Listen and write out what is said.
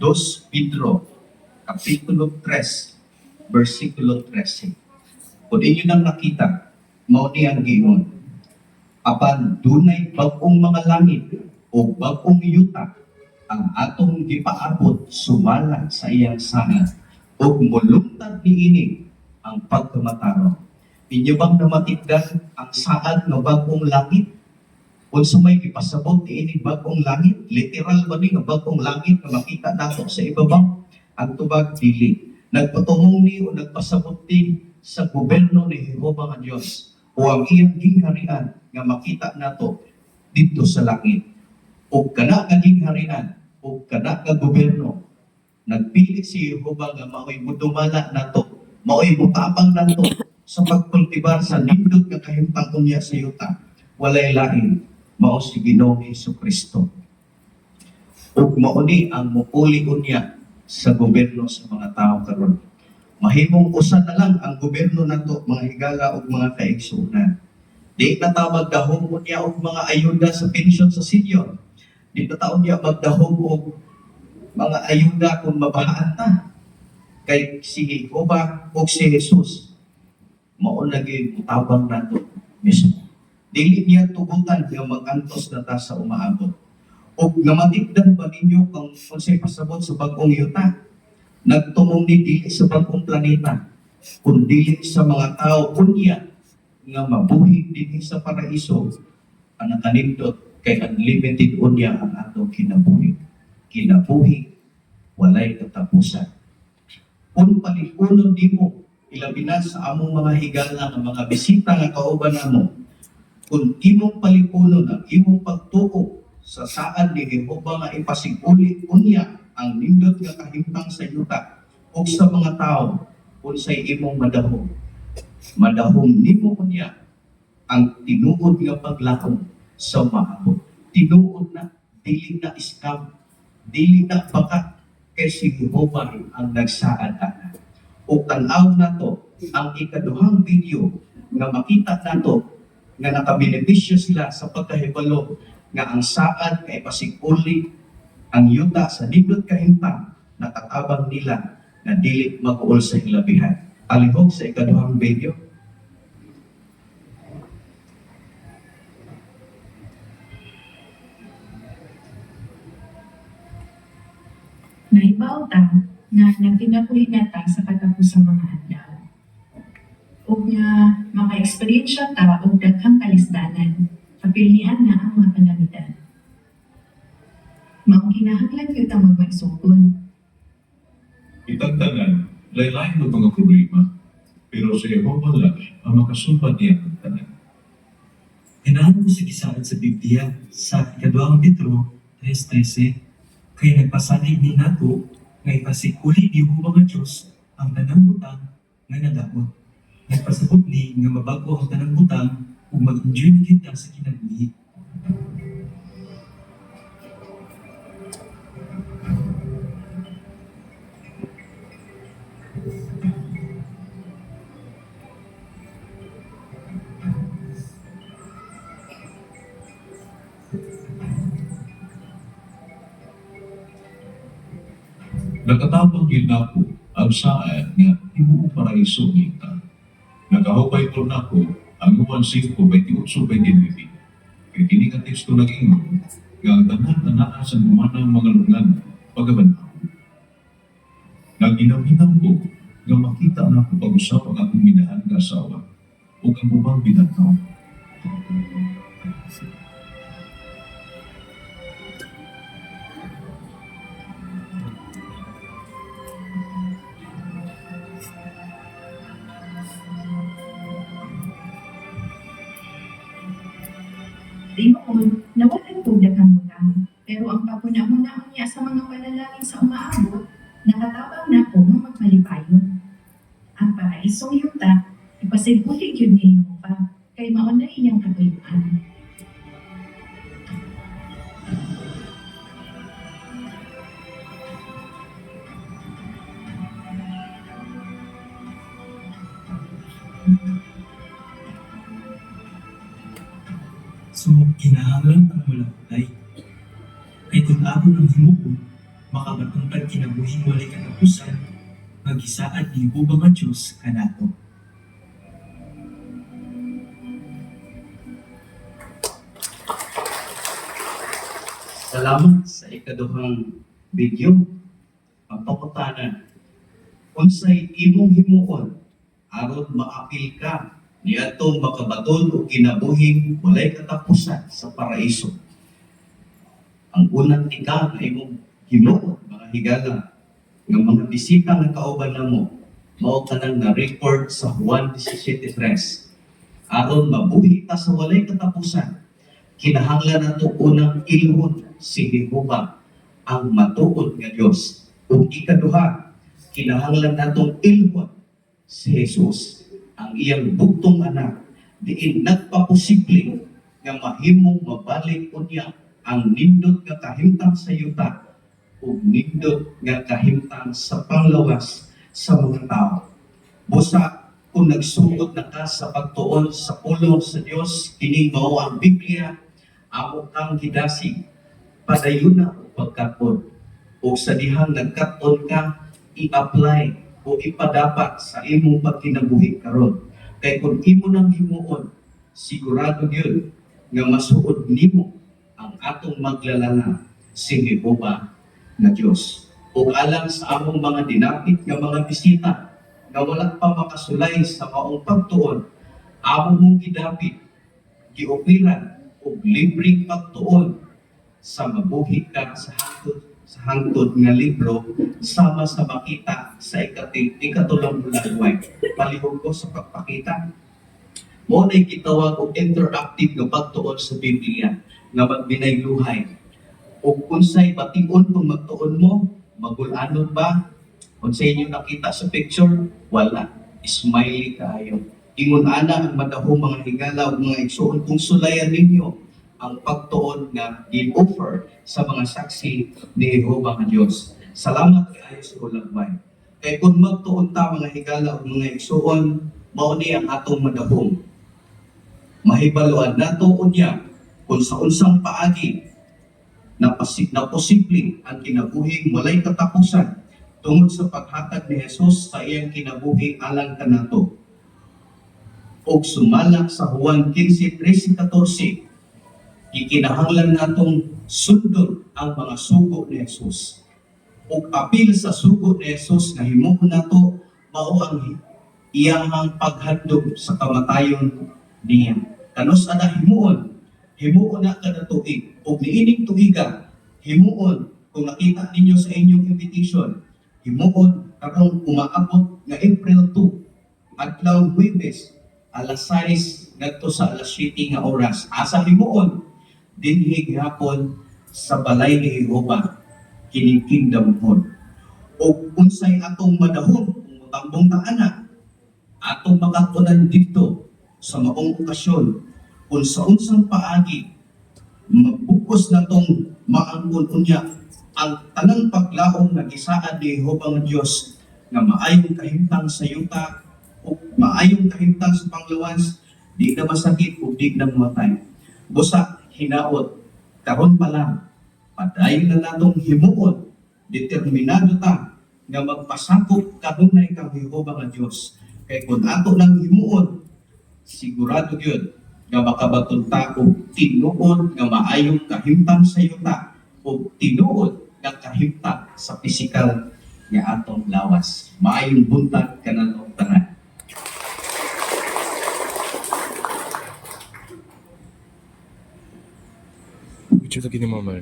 2 Pedro, Kapitulo 3, versikulo 13. Kung inyo nang nakita, mao ni ang giingon, apan dunay bag-ong mga langit o bag-ong yuta ang atong gipaabot sumala sa iyang sangad o mulungtad niini ang pagkamataro. Inyo bang namatikdan ang saad ng bag-ong langit? Kung may ipasabot niini bag-ong langit, literal ba ni nga bag-ong langit na makita nato sa ibabaw? Ang tubag dili. Nagpatumong ni o nagpasabot din sa gobyerno ni Jehova nga Diyos o ang iyang gingharian nga makita nato dito sa langit. O kana ka gingharian o kana ka gobyerno, nagpili si Jehova nga mao'y mudumala nato, mao'y mutabang nato sa pagkultibar sa nindot nga kahimtang unya sa yuta. Walay lain, mao si Ginoong Hesukristo. Ug mao ni ang mupuli unya sa gobyerno sa mga tao karon. Mahimong usa na lang ang gobyerno nato, mga higala ug mga kaigsuonan. Di na ta magdahom unya og mga ayuda sa pensyon sa senior. Di na ta unya magdahom og mga ayuda kung mabahaan ta. Kay si Jehova o si Jesus mao lagi utabang nato mismo. Dili niya tugutan nga mag-antos na ta sa umaabot. O namatikdan ba ninyo kung unsay pasabot sa bag-ong yuta? Nagtumong ni dili sa bag-ong planeta, kundi sa mga tao unya nga mabuhi dinhi sa paraiso. Ang nakanindot kay unlimited unya ang atong kinabuhi. Kinabuhi walay katapusan. Kung palipunon nimo ilabi na sa among mga higala nga mga bisita nga kauban namo, kung imong palipunon ang imong pagtuo sa saad ni Jehova nga ipasiguli unya ang nindot nga kahimtang sa yuta o sa mga tao unsay imong madahom. Madahom nimo unya ang tinuod nga paglakon sa maabot. Tinuod na, dili na scam, dili na baka kay si Jehova ang nagsaad ana. O tanaw nato ang ikaduhang video nga makita nato nga nakabenepisyo sila sa pagkahibalo nga ang saad kay pasiguli ang yuta sa nindot kahimtang nakatabang nila na dili mag-uol sa hilabihan. Alihog sa ikaduhang video. Naibaw ta nga nagtinapuhin na ta sa katapos sa mga adlaw. O nga maka-eksperyensya ta o daghang kalisdanan, kapilnian na ang mga kalamitan. Maong kinahanglan kita magmagsugod. Itagtanan, lain-lain ng mga problema, pero sa Yehova lang ang makasulbat niya ang tanan. Ganahan ko sa gisaad sa Biblia sa ikaduhang Pedro 3:13 kay nagpasalig ni nato nga ipasikuli ni Jehova nga Diyos ang tanang butang nga nadakot. Nagpasabot ni nga mabago ang tanang butang ug mag-enjoy na kita sa kinabuhi. Nakatabang yun ako ang saan nga ibuong paraiso kita. Nakahupay ko na ko ang 1:5 by 28. Kaya kini nga teksto nag-ingon nga ang tanan na naa sa dumanang mga lungan pagabanaw. Naginaw-ginaw ko nga makita na ko pag-usap ang akong minahan nga asawa o ang ubang binataw. Tingol, nawalan po daghang butang. Pero ang papunahon niya sa mga panalangin sa umaabot, nakatabang na po nga magmalipayon. Ang paraisong yuta, ipasiguli yun ni Jehova, kay mauna iyang katuyuan. So, kinahanglan ang malakutay. Kay kung abot ang himuon, makamatungkad kinabuhing walay katapusan, magisaad ni Jehova nga Diyos kanato. Salamat sa ikaduhang video. Ang pakutanan, unsay imong himuon aron maapil ka niadtong makabaton o kinabuhing walay katapusan sa paraiso. Ang unang tika nga imong himuon, mga higala, nga mga bisita nga kauban namo, mao kanang na-record sa Juan 17:3. Aron mabuhi ta sa walay katapusan, kinahanglan nato unang ilhon si Jehova, ang matuod nga Dios. Ug ikaduha, kinahanglan natong ilhon si Jesus, ang iyang bugtong anak, diin nagpaposible nga mahimong mabalik unya ang nindot nga kahimtang sa yuta ug nindot nga kahimtang sa panglawas sa mga tao. Busa kung nagsugod na ka sa pagtuon sa pulong sa Dios, kini mao ang Biblia, amo kang gidasig padayon na o pagkaton. O sa dihang nagkaton ka, i-apply o ipadapat sa imong pagkinabuhi karon. Kay kung imo nang himuon, sigurado yun nga masuod nimo ang atong maglalala si Jehova na Dios. O alang sa among mga dinapit nga mga bisita nga wala pa makasulay sa maong pagtuon, amo mong gidapit, giopiran o libreng pagtuon sa mabuhi ka sa hangtod nga libro sama sa makita sa ikatulong bulagway. Palihog ko sa pagpakita. Mo na'y gitawag og interactive nga pagtuon sa Biblia nga magbinayluhay. O unsay bati-on kung magtuon mo, magulanon ba? Unsay inyo nakita sa picture, wala. Smiley kaayo. Ingon ana ang madahong mga higala ug mga igsuon kung sulayan ninyo ang pagtuon nga i-offer sa mga saksi ni Jehova nga Dios. Salamat kay ayo sa hulagway. Kay kung magtuon ta mga higala ug mga igsuon, mao ni ang atong madahong. Mahibaluan nato unya kung sa unsang paagi na posible ang kinabuhing walay katapusan tungod sa paghatag ni Jesus sa iyang kinabuhi alang kanato. Og sumalak sa Juan 15:13-14, ikinahanglan natong sundon ang mga sugo ni Jesus. Ug apil sa sugo ni Jesus nga himuon nato mao ang iyang paghandog sa kamatayon niya. Kanus ana himuon na kada tuig. Ug niining tuiga himuon kung nakita ninyo sa inyong invitation, himuon karong umaabot nga April 2 adlaw Huwebes alas 6 ngadto sa alas 7 nga oras. Asa himuon dinhi gihapon sa balay ni Jehova kini kingdom hall. O unsay atong madahon kung mutambong ta ana atong makatunan dito sa maong okasyon kung sa unsang paagi mabukos natong maangkon unya ang tanang paglaom nga gisaad ni Jehova nga Dios nga maayong kahimtang sa yuta o maayong kahimtang sa panglawas, di na masakit o di na mamatay. Busa hinaot karon pa lang padayon na natong himuon, determinado ta nga magpasakop kanunay kang Jehova nga Dios. Kay kung ato nang himuon, sigurado yun nga makabaton ta og tinuod nga maayong kahimtang sa yuta o tinuod nga kahimtang sa pisikal nga atong lawas. Maayong buntag kanang tanan. Ucap lagi ni Mama.